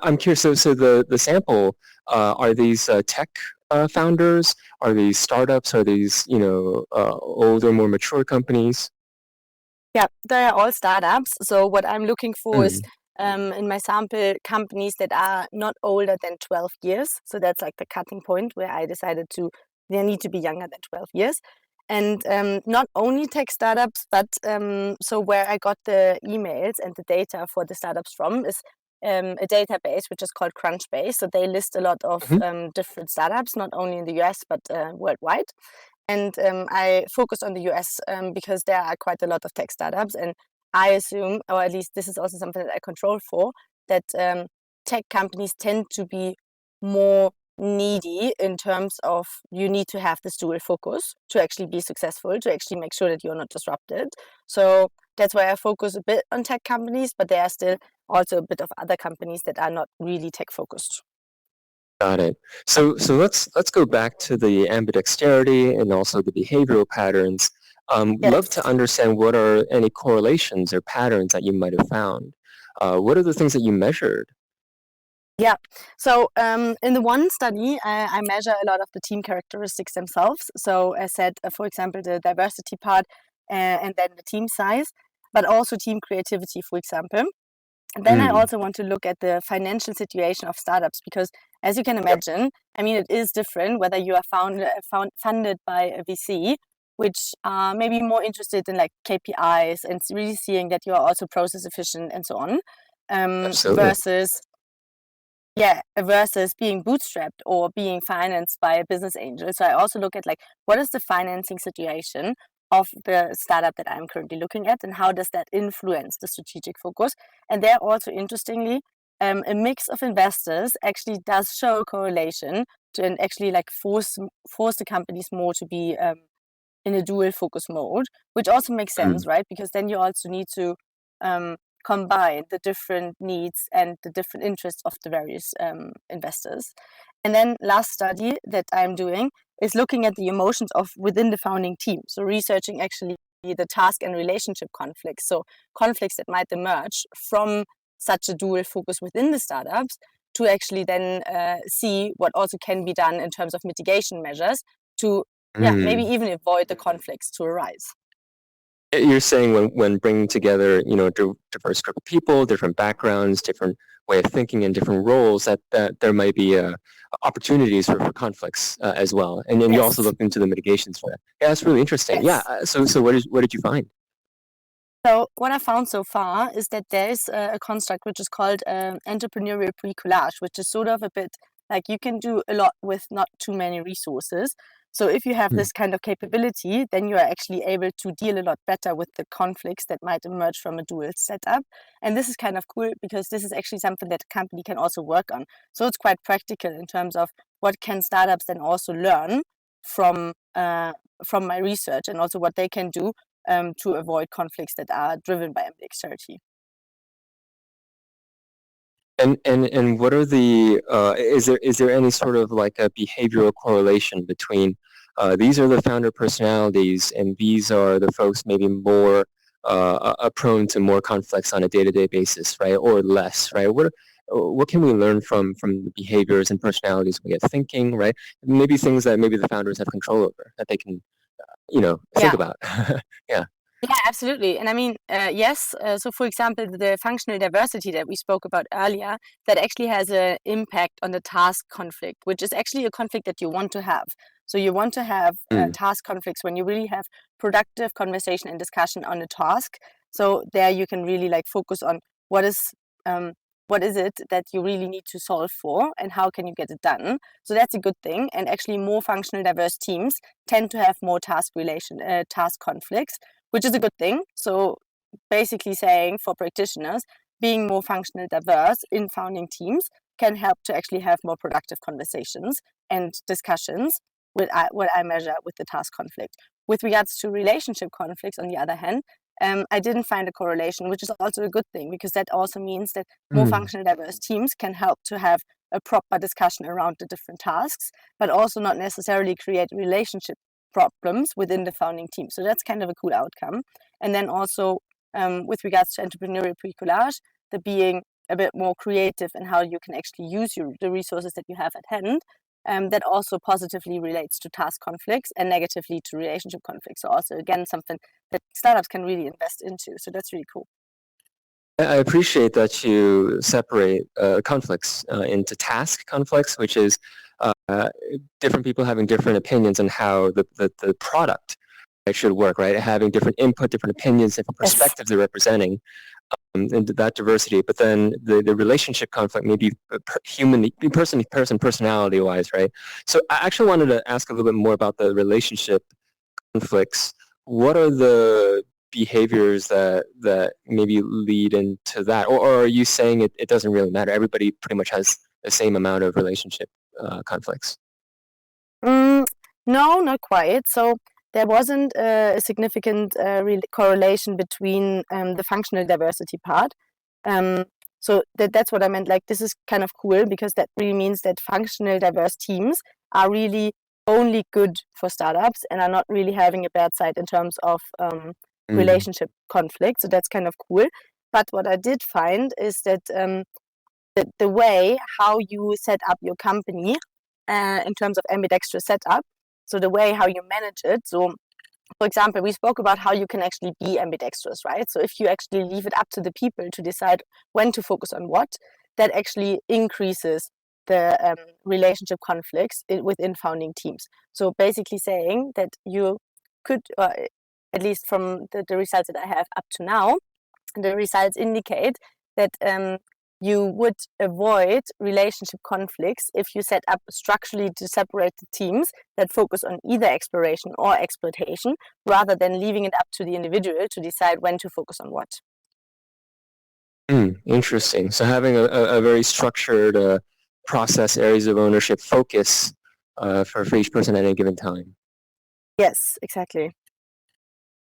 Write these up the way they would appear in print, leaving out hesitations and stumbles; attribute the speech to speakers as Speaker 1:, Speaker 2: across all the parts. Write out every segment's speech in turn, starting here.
Speaker 1: I'm curious. So the sample, are these tech founders? Are these startups? Are these older, more mature companies?
Speaker 2: Yeah, they are all startups. So what I'm looking for is
Speaker 1: Mm,
Speaker 2: in my sample companies that are not older than 12 years. So that's like the cutting point where I decided they need to be younger than 12 years. And not only tech startups, but so where I got the emails and the data for the startups from is a database which is called Crunchbase. So they list a lot of
Speaker 1: mhm.
Speaker 2: different startups, not only in the US, but worldwide. And I focus on the US because there are quite a lot of tech startups. And I assume, or at least this is also something that I control for, that tech companies tend to be more needy in terms of you need to have this dual focus to actually be successful, to actually make sure that you're not disrupted. So that's why I focus a bit on tech companies, but there are still also a bit of other companies that are not really tech focused.
Speaker 1: Got it. So let's go back to the ambidexterity and also the behavioral patterns. Love to
Speaker 2: Yes.
Speaker 1: understand what are any correlations or patterns that you might have found. What are the things that you measured?
Speaker 2: Yeah. So in the one study, I measure a lot of the team characteristics themselves. So I said, for example, the diversity part and then the team size, but also team creativity, for example. And then I
Speaker 1: Mm,
Speaker 2: also want to look at the financial situation of startups because, as you can
Speaker 1: yep.
Speaker 2: imagine, I mean, it is different whether you are funded by a VC, which are maybe more interested in like KPIs and really seeing that you are also process efficient and so on,
Speaker 1: Absolutely.
Speaker 2: versus versus being bootstrapped or being financed by a business angel. So I also look at like what is the financing situation of the startup that I'm currently looking at and how does that influence the strategic focus. And there also interestingly, a mix of investors actually does show a correlation to and actually like force the companies more to be in a dual focus mode, which also makes sense,
Speaker 1: Mm,
Speaker 2: right? Because then you also need to um, combine the different needs and the different interests of the various investors. And then last study that I'm doing is looking at the emotions of within the founding team. So researching actually the task and relationship conflicts. So conflicts that might emerge from such a dual focus within the startups to actually then see what also can be done in terms of mitigation measures to maybe
Speaker 1: mm.
Speaker 2: even avoid the conflicts to arise.
Speaker 1: You're saying when bringing together, diverse group of people, different backgrounds, different way of thinking, and different roles, that there might be opportunities for conflicts as well. And then you also
Speaker 2: Yes,
Speaker 1: looked into the mitigations for that. Yeah, that's really interesting. Yeah.
Speaker 2: yes.
Speaker 1: So what did you find?
Speaker 2: So what I found so far is that there is a construct which is called entrepreneurial bricolage, which is sort of a bit like you can do a lot with not too many resources. So if you have
Speaker 1: Mm,
Speaker 2: this kind of capability, then you are actually able to deal a lot better with the conflicts that might emerge from a dual setup. And this is kind of cool because this is actually something that a company can also work on. So it's quite practical in terms of what can startups then also learn from from my research and also what they can do to avoid conflicts that are driven by ambidexterity.
Speaker 1: and what are is there any sort of like a behavioral correlation between these are the founder personalities and these are the folks maybe more prone to more conflicts on a day-to-day basis, right? Or less, right? What can we learn from the behaviors and personalities we get thinking, right? Maybe things that maybe the founders have control over that they can think
Speaker 2: Yeah,
Speaker 1: about. Yeah.
Speaker 2: yeah, absolutely. And I mean, yes. So, for example, the functional diversity that we spoke about earlier, that actually has an impact on the task conflict, which is actually a conflict that you want to have. So, you want to have
Speaker 1: Mm,
Speaker 2: task conflicts when you really have productive conversation and discussion on a task. So, there you can really like focus on what is um, what is it that you really need to solve for and how can you get it done. So that's a good thing. And actually, more functional diverse teams tend to have more task conflicts, which is a good thing. So basically saying for practitioners, being more functional diverse in founding teams can help to actually have more productive conversations and discussions with what I measure with the task conflict. With regards to relationship conflicts, on the other hand, I didn't find a correlation, which is also a good thing because that also means that more
Speaker 1: mm,
Speaker 2: functional diverse teams can help to have a proper discussion around the different tasks, but also not necessarily create relationship problems within the founding team. So that's kind of a cool outcome. And then also with regards to entrepreneurial bricolage, the being a bit more creative in how you can actually use the resources that you have at hand, that also positively relates to task conflicts and negatively to relationship conflicts. So also, again, something that startups can really invest into. So that's really cool.
Speaker 1: I appreciate that you separate conflicts into task conflicts, which is different people having different opinions on how the product should work, right? Having different input, different opinions, different perspectives they're representing, and that diversity. But then the relationship conflict may be personality-wise, right? So I actually wanted to ask a little bit more about the relationship conflicts. What are the behaviors that maybe lead into that? Or are you saying it doesn't really matter? Everybody pretty much has the same amount of relationship conflicts?
Speaker 2: No, not quite. So there wasn't a significant correlation between the functional diversity part. So that's what I meant. Like, this is kind of cool because that really means that functional diverse teams are really only good for startups and are not really having a bad side in terms of relationship conflict. So that's kind of cool. But what I did find is that the way how you set up your company in terms of ambidextrous setup, so the way how you manage it. So, for example, we spoke about how you can actually be ambidextrous, right? So if you actually leave it up to the people to decide when to focus on what, that actually increases the relationship conflicts within founding teams. So basically saying that you could, at least from the results that I have up to now, the results indicate that you would avoid relationship conflicts if you set up structurally to separate the teams that focus on either exploration or exploitation, rather than leaving it up to the individual to decide when to focus on what.
Speaker 1: Interesting. So having a very structured process, areas of ownership, focus for each person at any given time.
Speaker 2: Yes, exactly.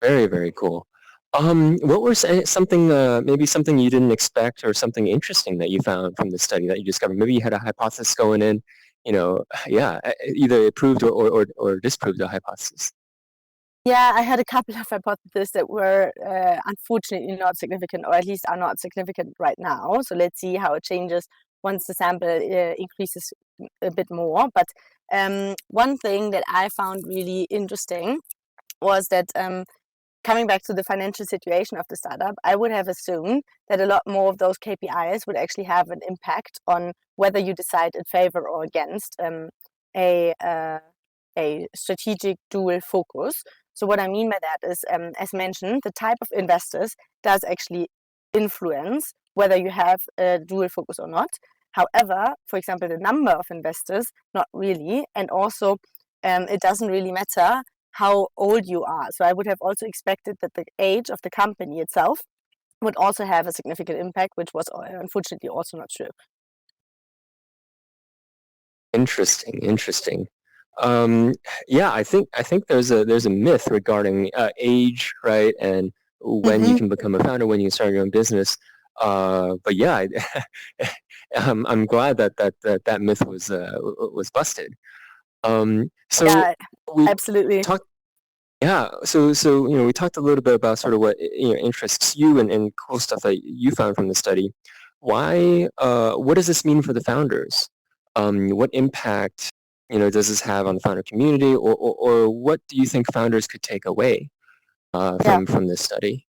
Speaker 1: Very, very cool. What were something maybe something you didn't expect or something interesting that you found from the study that you discovered? Maybe you had a hypothesis going in, yeah, either it proved or disproved the hypothesis.
Speaker 2: Yeah, I had a couple of hypotheses that were unfortunately not significant, or at least are not significant right now. So let's see how it changes once the sample increases a bit more. But one thing that I found really interesting was that coming back to the financial situation of the startup, I would have assumed that a lot more of those KPIs would actually have an impact on whether you decide in favor or against a strategic dual focus. So what I mean by that is, as mentioned, the type of investors does actually influence whether you have a dual focus or not. However, for example, the number of investors, not really. And also, it doesn't really matter how old you are. So I would have also expected that the age of the company itself would also have a significant impact, which was unfortunately also not true.
Speaker 1: Interesting. Yeah, I think there's a myth regarding age, right, and when you can become a founder, when you start your own business. But yeah, I'm glad that myth was busted. So
Speaker 2: yeah,
Speaker 1: we
Speaker 2: absolutely.
Speaker 1: talked. Yeah, so we talked a little bit about sort of what interests you and cool stuff that you found from the study. Why? What does this mean for the founders? What impact does this have on the founder community, or what do you think founders could take away from this study?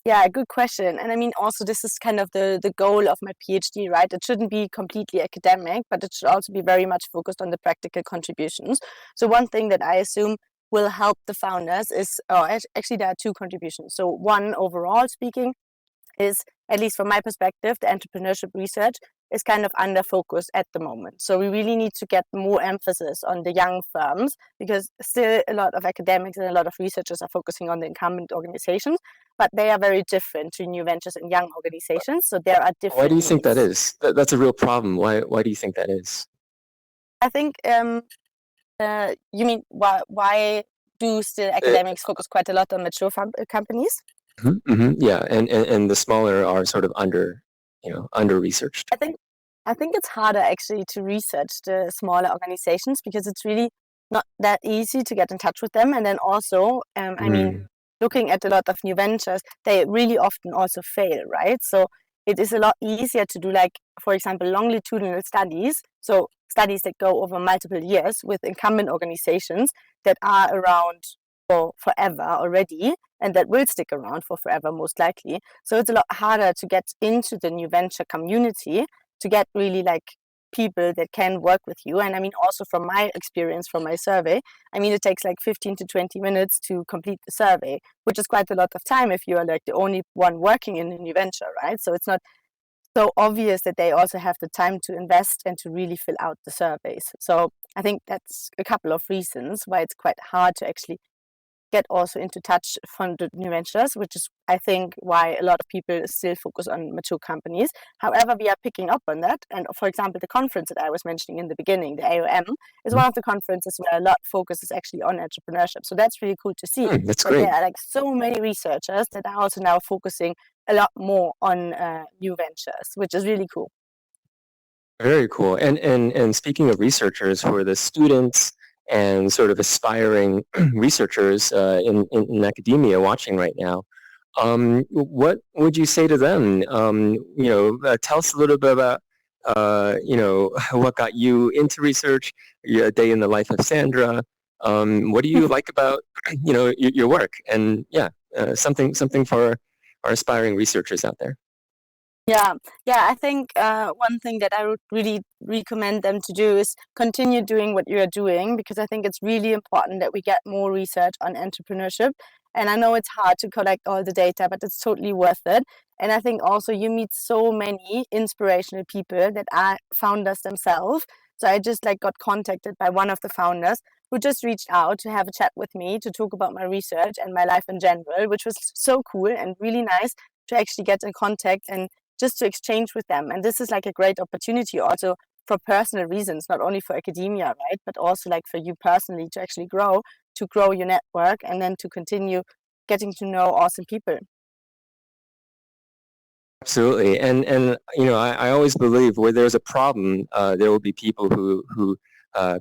Speaker 2: Yeah, good question. And I mean, also, this is kind of the goal of my PhD, right? It shouldn't be completely academic, but it should also be very much focused on the practical contributions. So one thing that I assume will help the founders is, actually, there are two contributions. So one, overall speaking, is, at least from my perspective, the entrepreneurship research is kind of under focus at the moment. So we really need to get more emphasis on the young firms, because still a lot of academics and a lot of researchers are focusing on the incumbent organizations, but they are very different to new ventures and young organizations. So there are different
Speaker 1: Why do you think that
Speaker 2: needs.
Speaker 1: is? That's a real problem. Why do you think that is?
Speaker 2: I think, you mean, why do still academics focus quite a lot on mature companies?
Speaker 1: Yeah, and the smaller are sort of under researched.
Speaker 2: I think it's harder actually to research the smaller organizations, because it's really not that easy to get in touch with them. And then also, I mean, looking at a lot of new ventures, they really often also fail, right? So it is a lot easier to do, like, for example, longitudinal studies, so studies that go over multiple years with incumbent organizations that are around for forever already and that will stick around for forever most likely. So it's a lot harder to get into the new venture community, to get really like people that can work with you. And I mean, also from my experience from my survey, I mean, it takes like 15 to 20 minutes to complete the survey, which is quite a lot of time if you are like the only one working in a new venture, right? So it's not so obvious that they also have the time to invest and to really fill out the surveys. So I think that's a couple of reasons why it's quite hard to actually get also into touch from the new ventures, which is, I think, why a lot of people still focus on mature companies. However, we are picking up on that. And for example, the conference that I was mentioning in the beginning, the AOM, is one of the conferences where a lot of focus is actually on entrepreneurship. So that's really cool to see.
Speaker 1: That's
Speaker 2: that
Speaker 1: great.
Speaker 2: there are like so many researchers that are also now focusing a lot more on new ventures, which is really cool.
Speaker 1: Very cool. And speaking of researchers, for the students and sort of aspiring researchers in academia watching right now, what would you say to them? Tell us a little bit about what got you into research, your day in the life of Sandra. What do you like about your work? And something for our aspiring researchers out there.
Speaker 2: Yeah, I think one thing that I would really recommend them to do is continue doing what you're doing, because I think it's really important that we get more research on entrepreneurship. And I know it's hard to collect all the data, but it's totally worth it. And I think also you meet so many inspirational people that are founders themselves. So I just like got contacted by one of the founders who just reached out to have a chat with me to talk about my research and my life in general, which was so cool and really nice to actually get in contact and just to exchange with them. And this is like a great opportunity also for personal reasons, not only for academia, right, but also like for you personally to actually grow your network and then to continue getting to know awesome people.
Speaker 1: Absolutely. And I always believe where there's a problem, there will be people who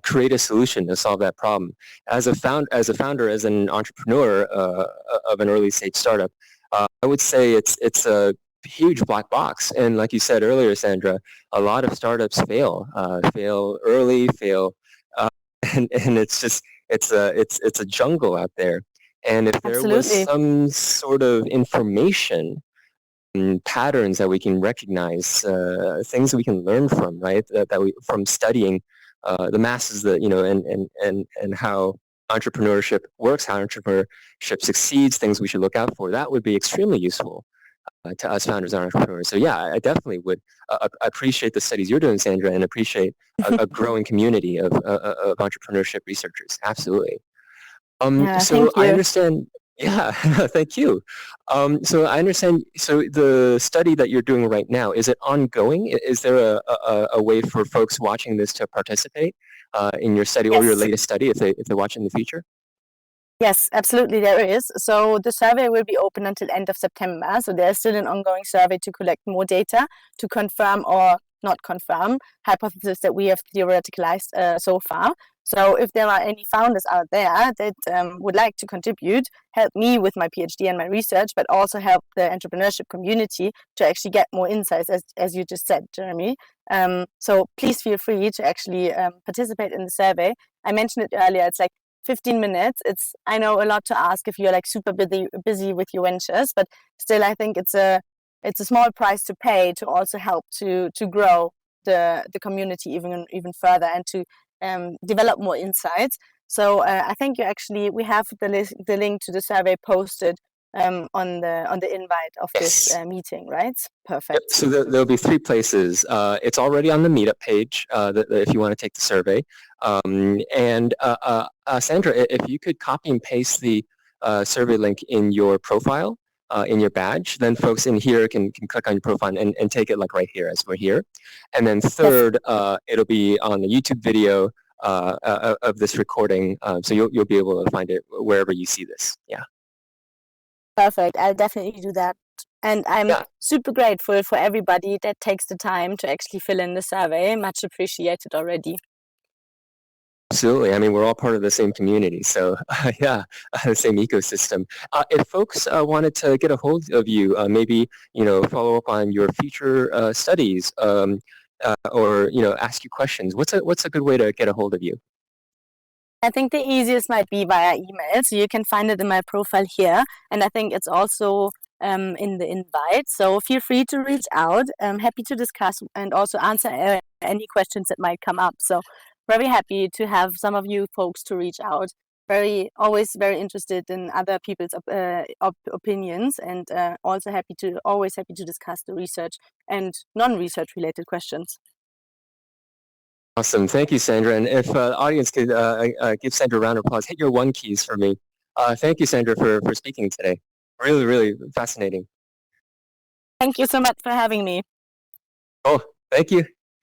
Speaker 1: create a solution to solve that problem. As a founder, as an entrepreneur of an early stage startup, I would say it's a huge black box. And like you said earlier, Sandra, a lot of startups fail early, and it's just it's a jungle out there. And if there was
Speaker 2: Absolutely.
Speaker 1: some sort of information and patterns that we can recognize, things that we can learn from, right? From studying the masses, and how entrepreneurship works, how entrepreneurship succeeds, things we should look out for. That would be extremely useful to us founders and entrepreneurs. So yeah, I definitely would appreciate the studies you're doing, Sandra, and appreciate a growing community of entrepreneurship researchers. Absolutely.
Speaker 2: Yeah,
Speaker 1: So
Speaker 2: thank
Speaker 1: I
Speaker 2: you.
Speaker 1: understand. Yeah, thank you. So I understand. So the study that you're doing right now, is it ongoing? Is there a way for folks watching this to participate in your study or your
Speaker 2: Yes.
Speaker 1: latest study if they're watching in the future?
Speaker 2: Yes, absolutely there is. So the survey will be open until end of September. So there's still an ongoing survey to collect more data to confirm or not confirm hypotheses that we have theoreticalized so far. So if there are any founders out there that would like to contribute, help me with my PhD and my research, but also help the entrepreneurship community to actually get more insights, as you just said, Jeremy. So please feel free to actually participate in the survey. I mentioned it earlier, it's like 15 minutes. I know a lot to ask if you're like super busy with your ventures, but still I think it's a small price to pay to also help to grow the community even further and to develop more insights. So I think we have the link to the survey posted on the invite of this
Speaker 1: Yes.
Speaker 2: meeting, right?
Speaker 1: Yep.
Speaker 2: Perfect.
Speaker 1: So there'll be 3 places. It's already on the Meetup page if you want to take the survey. Sandra, if you could copy and paste the survey link in your profile, in your badge, then folks in here can click on your profile and take it like right here as we're here. And then third, it'll be on the YouTube video of this recording, so you'll be able to find it wherever you see this. Yeah.
Speaker 2: Perfect. I'll definitely do that. And I'm
Speaker 1: Yeah.
Speaker 2: super grateful for everybody that takes the time to actually fill in the survey. Much appreciated already.
Speaker 1: Absolutely. I mean, we're all part of the same community. So, yeah, the same ecosystem. If folks wanted to get a hold of you, maybe, follow up on your future studies, or, ask you questions, what's a good way to get a hold of you?
Speaker 2: I think the easiest might be via email. So you can find it in my profile here. And I think it's also in the invite. So feel free to reach out. I'm happy to discuss and also answer any questions that might come up. So very happy to have some of you folks to reach out. Always very interested in other people's opinions, and also always happy to discuss the research and non-research related questions.
Speaker 1: Awesome. Thank you, Sandra. And if the audience could give Sandra a round of applause, hit your one keys for me. Thank you, Sandra, for speaking today. Really, really fascinating.
Speaker 2: Thank you so much for having me.
Speaker 1: Oh, thank you.